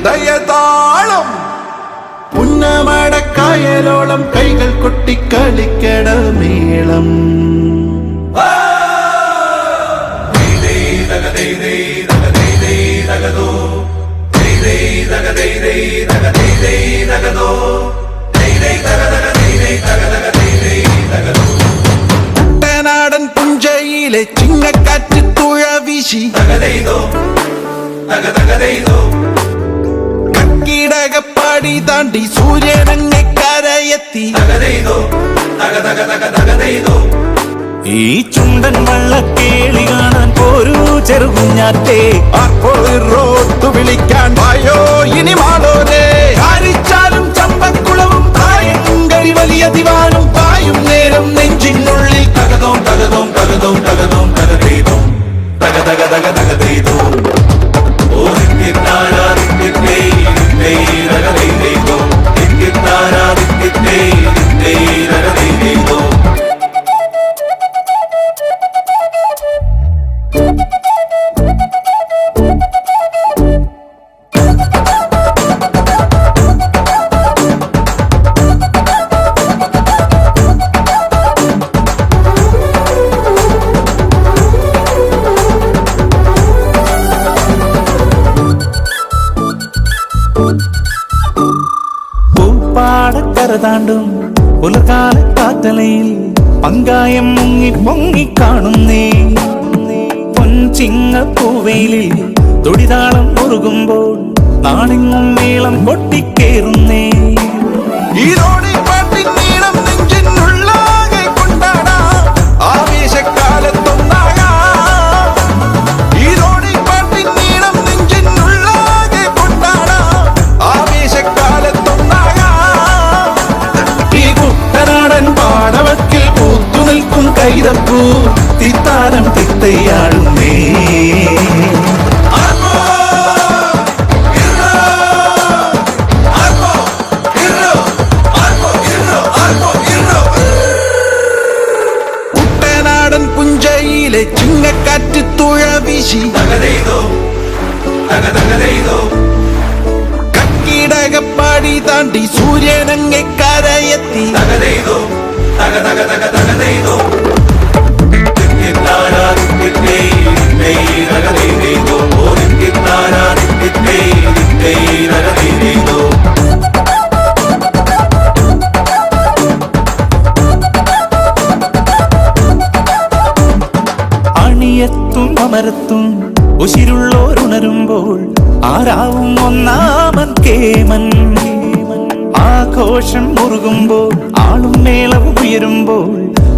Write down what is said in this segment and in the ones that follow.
ഹൃദയതാളം പുന്നമടക്കായലോളം കൈകൾ കൊട്ടിക്കളിക്കട മേളം കുട്ടനാടൻ പുഞ്ചയിലെ ചിങ്ങക്കാറ്റ് തുഴ വീശി കക്കിടകപ്പാടി താണ്ടി സൂര്യനങ്ങെ കരയെത്തി ഈ ചുണ്ടൻ വള്ളക്കേളി കാണാൻ പോരൂ ചെറുകുഞ്ഞാറ്റേ റോട്ടു വിളിക്കാൻ വായോ ഇനി മാളോരേ കാരിച്ചാലും ചമ്പക്കുളവും കായങ്കരി വലിയ ദിവാനും പായും നേരം നെഞ്ചിനുള്ളിൽ തകതോം തകതോം തകതോം തകതോം തകതേതോ തക തക തക തകതേതോ ഓ ദിക്കിത്താരാ ദിക്കിത്തേ ദിത്തേ തകതേതോ ദിക്കിത്താരാ ദിക്കിത്തേ ദിത്തേ തകതേതോ പാടക്കരതാണ്ടും പുലർക്കാല കാറ്റലയിൽ പങ്കായം മുങ്ങി പൊങ്ങി കാണുന്നേ പൊൻചിങ്ങ പൂവയിലിൽ തൊടിതാളം മുറുകുമ്പോൾ നാടെങ്ങും മേളം പൊട്ടിക്കേറുന്നേ കൈതപ്പൂ തിത്താരം തിത്തയാടുന്നേ കുട്ടനാടൻ പുഞ്ചയിലെ ചിങ്ങക്കാറ്റ് തുഴ വീശി കക്കിടകപ്പാടി താണ്ടി സൂര്യനങ്ങെ കരയെത്തി അണിയത്തും അമരത്തും ഉശിരുള്ളോരുണരുമ്പോൾ ആരാവും ഒന്നാമൻ കേമൻ ആഘോഷം മുറുകുമ്പോൾ ആളും മേളവും ഉയരുമ്പോൾ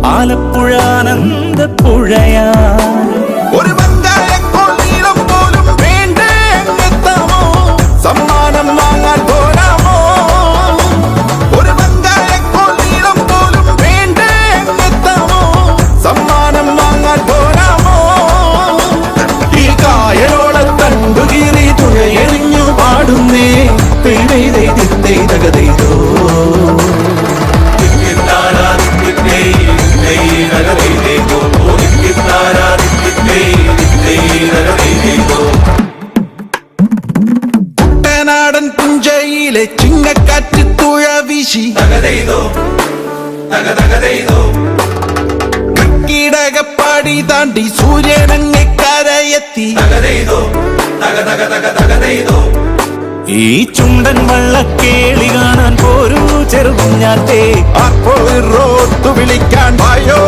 ആലപ്പുഴ ആനന്ദപ്പുഴയാ ഒരു നീളം പോലും വേണ്ടേ എത്താമോ സമ്മാനം വാങ്ങാൻ പോരാമോ ഒരു നീളം പോലും വേണ്ടേ എത്താമോ സമ്മാനം വാങ്ങാൻ പോരാമോ ഈ കായലോളം തണ്ടുകീറി തുഴയെറിഞ്ഞു പാടുന്നേ തകതേതോ കുട്ടനാടൻ പുഞ്ചയിലെ ചിങ്ങക്കാറ്റ് തുഴ വീശി കക്കിടകപ്പാടി താണ്ടി സൂര്യനങ്ങെ കരയെത്തി ഈ ചുണ്ടൻ വള്ളക്കേളി കാണാൻ പോരൂ ചെറുകുഞ്ഞാറ്റേ റോട്ടു വിളിക്കാൻ വായോ